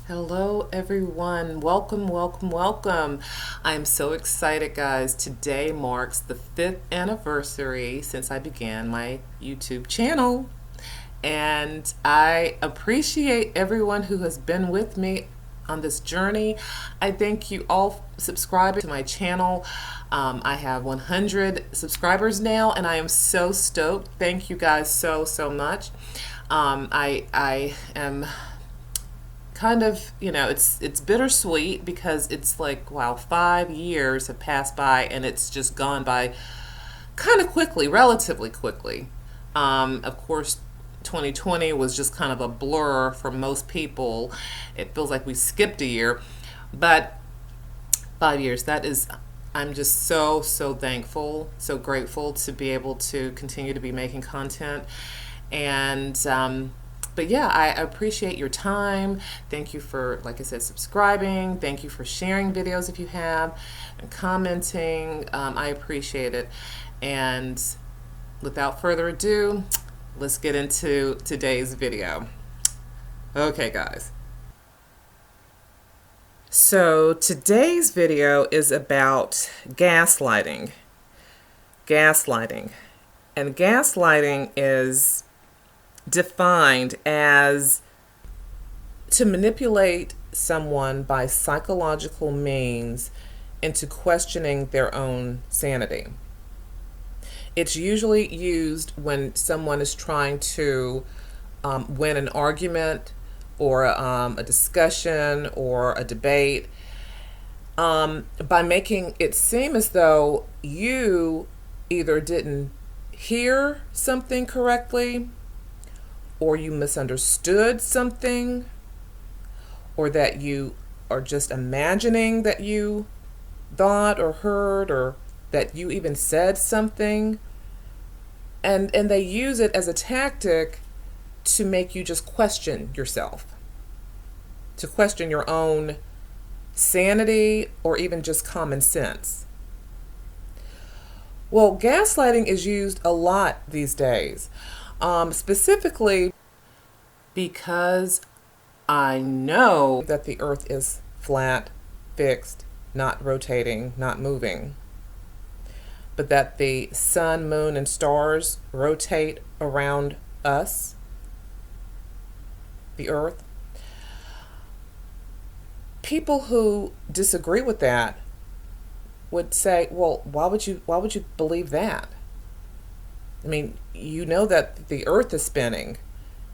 Hello, everyone. Welcome, welcome, welcome. I'm so excited, guys. Today marks the 5th anniversary since I began my YouTube channel. And I appreciate everyone who has been with me on this journey. I thank you all for subscribing to my channel. I have 100 subscribers now, and I am so stoked. Thank you guys so much. I am kind of, it's bittersweet because it's like, wow, 5 years have passed by and it's just gone by kind of quickly, relatively quickly. Of course, 2020 was just kind of a blur for most people. It feels like we skipped a year, but 5 years, that is, I'm just so thankful, so grateful to be able to continue to be making content. And but yeah, I appreciate your time. Thank you for, like I said, subscribing. Thank you for sharing videos if you have, and commenting. I appreciate it. And without further ado, let's get into today's video. Okay, guys. So today's video is about gaslighting. Gaslighting. And gaslighting is defined as to manipulate someone by psychological means into questioning their own sanity. It's usually used when someone is trying to win an argument or a discussion or a debate by making it seem as though you either didn't hear something correctly, or you misunderstood something, or that you are just imagining that you thought or heard, or that you even said something. And they use it as a tactic to make you just question yourself, to question your own sanity or even just common sense. Well, gaslighting is used a lot these days. Specifically because I know that the earth is flat, fixed, not rotating, not moving, but that the sun, moon, and stars rotate around us, the earth. People who disagree with that would say, well, why would you believe that? I mean, you know that the earth is spinning.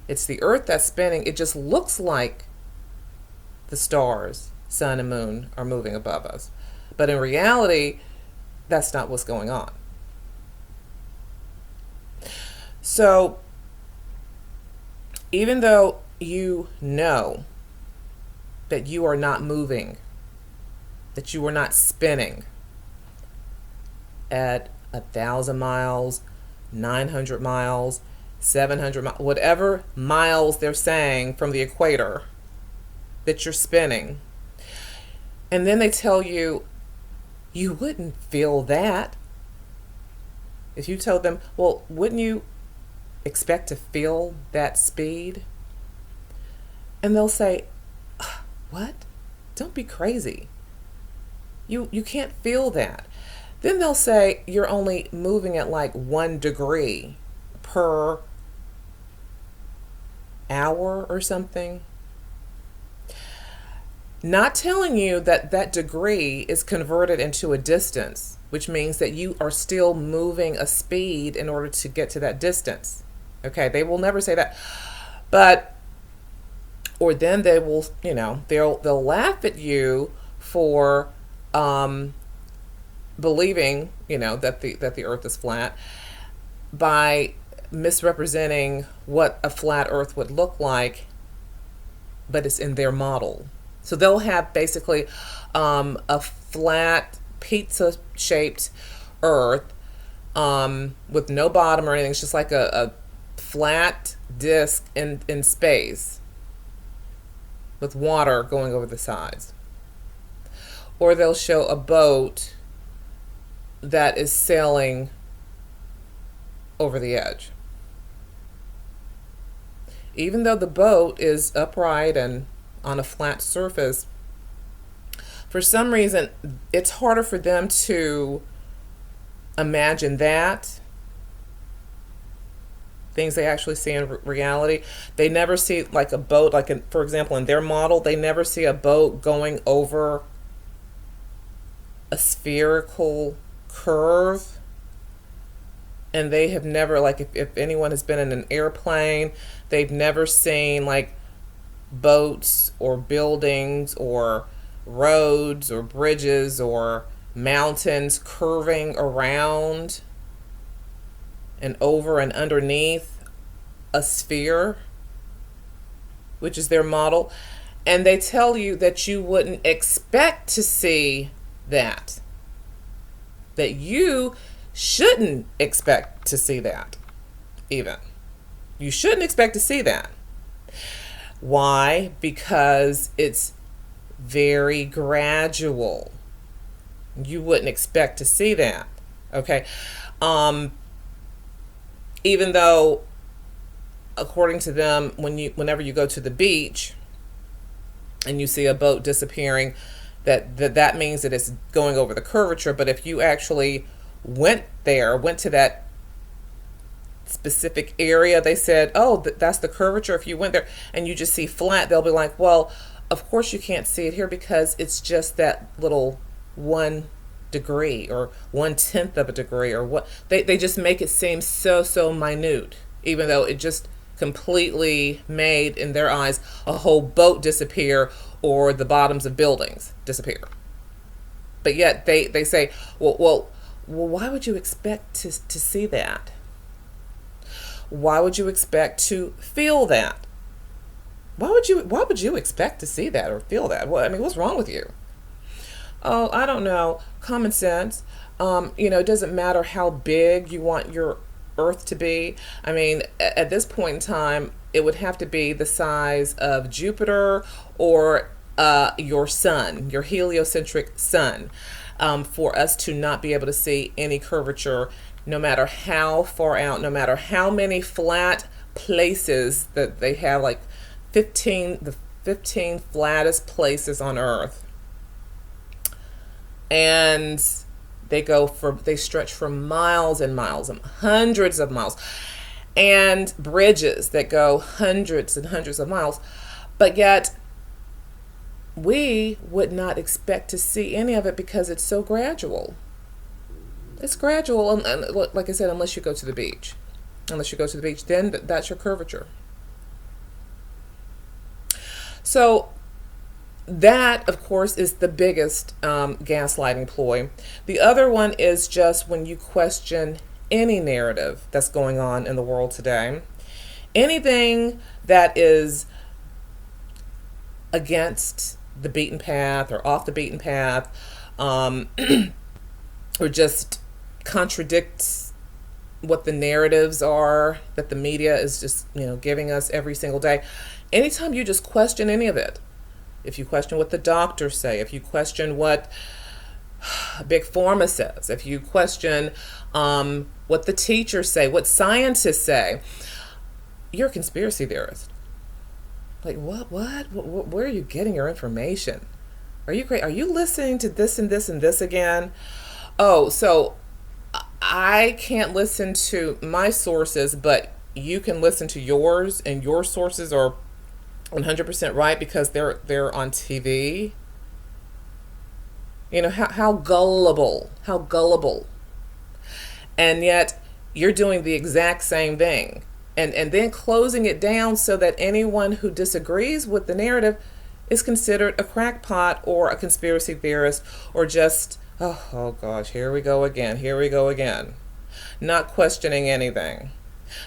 It's the earth that's spinning. It just looks like the stars, sun and moon are moving above us. But in reality, that's not what's going on. So, even though you know that you are not moving, that you are not spinning at 1,000 miles, 900 miles, 700 miles, whatever miles they're saying from the equator that you're spinning. And then they tell you, you wouldn't feel that. If you told them, well, wouldn't you expect to feel that speed? And they'll say, what? Don't be crazy. You can't feel that. Then they'll say you're only moving at like 1 degree per hour or something. Not telling you that that degree is converted into a distance, which means that you are still moving a speed in order to get to that distance. Okay, they will never say that. But, or then they will, they'll laugh at you for believing, that the earth is flat by misrepresenting what a flat earth would look like, but it's in their model. So they'll have basically a flat pizza shaped earth with no bottom or anything. It's just like a flat disc in space with water going over the sides. Or they'll show a boat that is sailing over the edge. Even though the boat is upright and on a flat surface, for some reason, it's harder for them to imagine that things they actually see in reality. They never see like a boat, like for example, in their model, they never see a boat going over a spherical curve. And they have never, like, if anyone has been in an airplane, they've never seen like boats or buildings or roads or bridges or mountains curving around and over and underneath a sphere, which is their model. And they tell you that you wouldn't expect to see that you shouldn't expect to see that. Even you shouldn't expect to see that. Why? Because it's very gradual. You wouldn't expect to see that. Okay. Even though, according to them, whenever you go to the beach and you see a boat disappearing, that means that it's going over the curvature. But if you actually went to that specific area, they said, oh, that's the curvature. If you went there and you just see flat, they'll be like, well, of course you can't see it here because it's just that little 1 degree or 1/10 of a degree, or what. They just make it seem so minute, even though it just completely made, in their eyes, a whole boat disappear or the bottoms of buildings disappear. But yet they say, well, why would you expect to see that? Why would you expect to feel that? Why would you expect to see that or feel that? Well, I mean, what's wrong with you? Oh, I don't know. Common sense. It doesn't matter how big you want your Earth to be. I mean, at this point in time, it would have to be the size of Jupiter or your sun, your heliocentric sun, for us to not be able to see any curvature, no matter how far out, no matter how many flat places that they have, like the 15 flattest places on Earth. And they stretch for miles and miles and hundreds of miles, and bridges that go hundreds and hundreds of miles. But yet we would not expect to see any of it because it's so gradual. It's gradual, and like I said, unless you go to the beach. Unless you go to the beach, then that's your curvature. So that, of course, is the biggest gaslighting ploy. The other one is just when you question any narrative that's going on in the world today. Anything that is against the beaten path or off the beaten path, or just contradicts what the narratives are that the media is just giving us every single day. Anytime you just question any of it, if you question what the doctors say, if you question what Big Pharma says, if you question what the teachers say, what scientists say, you're a conspiracy theorist. Like, what? Where are you getting your information? Are you great? Are you listening to this and this and this again? Oh, so I can't listen to my sources, but you can listen to yours, and your sources are 100% right because they're on TV. How gullible, and yet you're doing the exact same thing, and then closing it down so that anyone who disagrees with the narrative is considered a crackpot or a conspiracy theorist, or just oh gosh, here we go again, not questioning anything.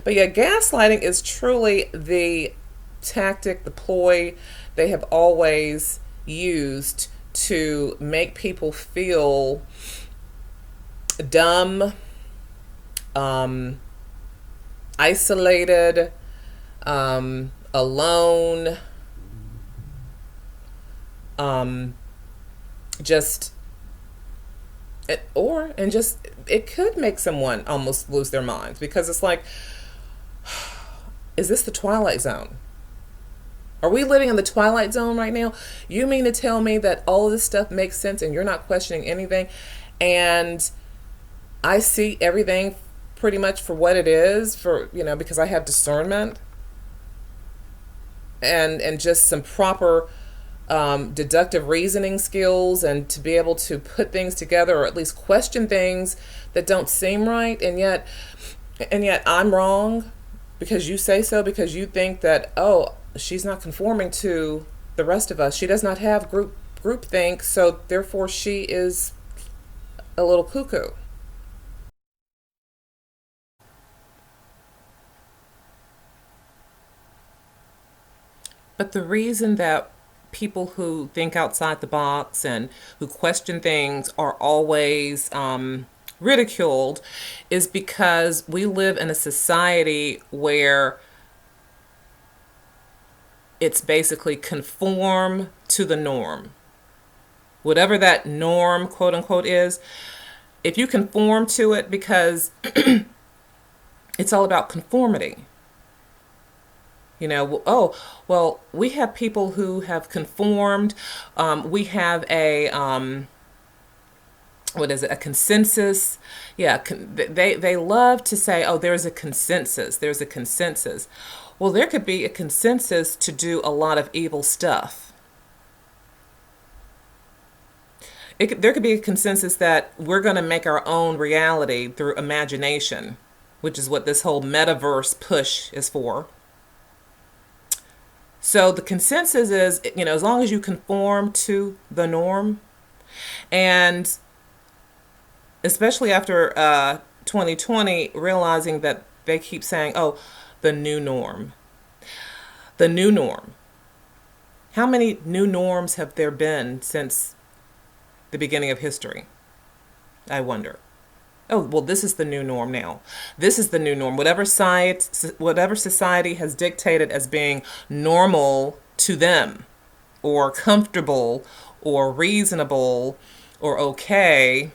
But yeah, gaslighting is truly the tactic, the ploy they have always used to make people feel dumb, isolated, alone, it could make someone almost lose their minds, because it's like, is this the Twilight Zone? Are we living in the twilight zone right now? You mean to tell me that all of this stuff makes sense and you're not questioning anything? And I see everything pretty much for what it is, for, because I have discernment and just some proper deductive reasoning skills, and to be able to put things together, or at least question things that don't seem right, and yet I'm wrong because you say so, because you think that, oh, she's not conforming to the rest of us, she does not have groupthink, so therefore she is a little cuckoo. But the reason that people who think outside the box and who question things are always ridiculed is because we live in a society where it's basically conform to the norm. Whatever that norm, quote unquote, is, if you conform to it, because it's all about conformity. Oh, well, we have people who have conformed. We have what is it, a consensus? Yeah, they love to say, oh, there's a consensus. There's a consensus. Well, there could be a consensus to do a lot of evil stuff. There could be a consensus that we're going to make our own reality through imagination, which is what this whole metaverse push is for. So the consensus is, as long as you conform to the norm, and especially after 2020, realizing that they keep saying, oh, the new norm, the new norm. How many new norms have there been since the beginning of history? I wonder. Oh, well, this is the new norm now. This is the new norm. Whatever society has dictated as being normal to them, or comfortable, or reasonable, or okay.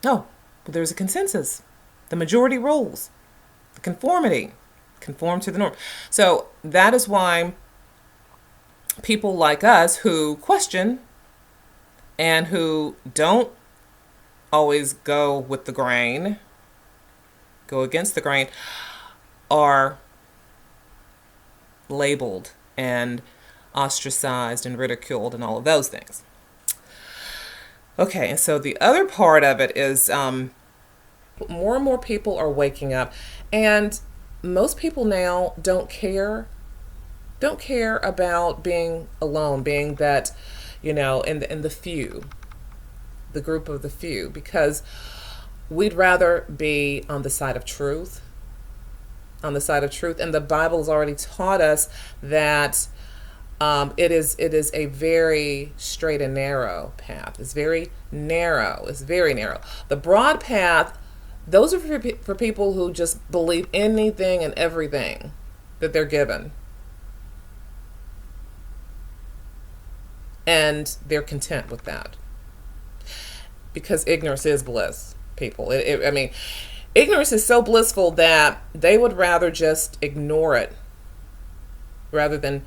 Oh, well, there's a consensus. The majority rules. The conformity. Conform to the norm. So that is why people like us who question and who don't always go with the grain, go against the grain, are labeled and ostracized and ridiculed and all of those things. Okay, and so the other part of it is more and more people are waking up, and most people now don't care about being alone, being that, in the few, the group of the few, because we'd rather be on the side of truth, and the Bible has already taught us that it is a very straight and narrow path. It's very narrow. The broad path, those are for people who just believe anything and everything that they're given, and they're content with that. Because ignorance is bliss, people. Ignorance is so blissful that they would rather just ignore it rather than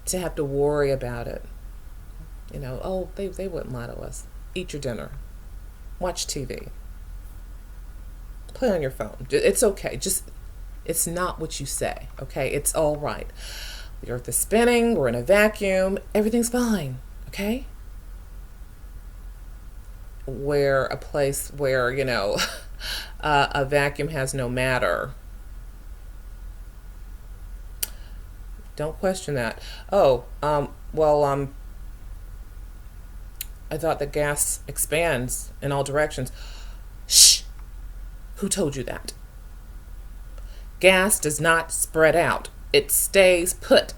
to have to worry about it. Oh, they wouldn't lie to us. Eat your dinner. Watch TV. Play on your phone. It's okay. It's not what you say, okay? It's all right. The earth is spinning. We're in a vacuum. Everything's fine, okay? Where a place where, a vacuum has no matter. Don't question that. Oh, I thought that gas expands in all directions. Shh! Who told you that? Gas does not spread out. It stays put.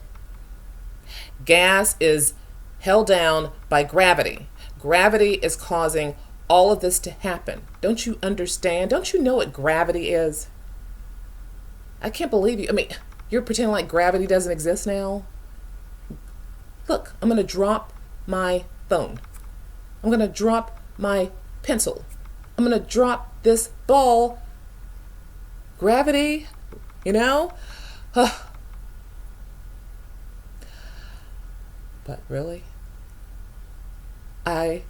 Gas is held down by gravity. Gravity is causing all of this to happen. Don't you understand? Don't you know what gravity is? I can't believe you. You're pretending like gravity doesn't exist now? Look, I'm going to drop my phone. I'm going to drop my pencil. I'm going to drop this ball. Gravity, But really, I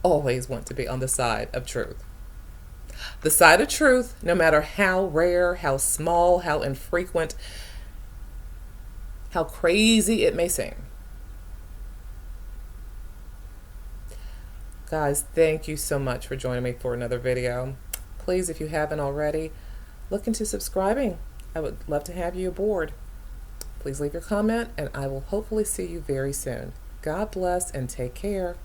always want to be on the side of truth. The side of truth, no matter how rare, how small, how infrequent, how crazy it may seem. Guys, thank you so much for joining me for another video. Please, if you haven't already, look into subscribing. I would love to have you aboard. Please leave your comment, and I will hopefully see you very soon. God bless and take care.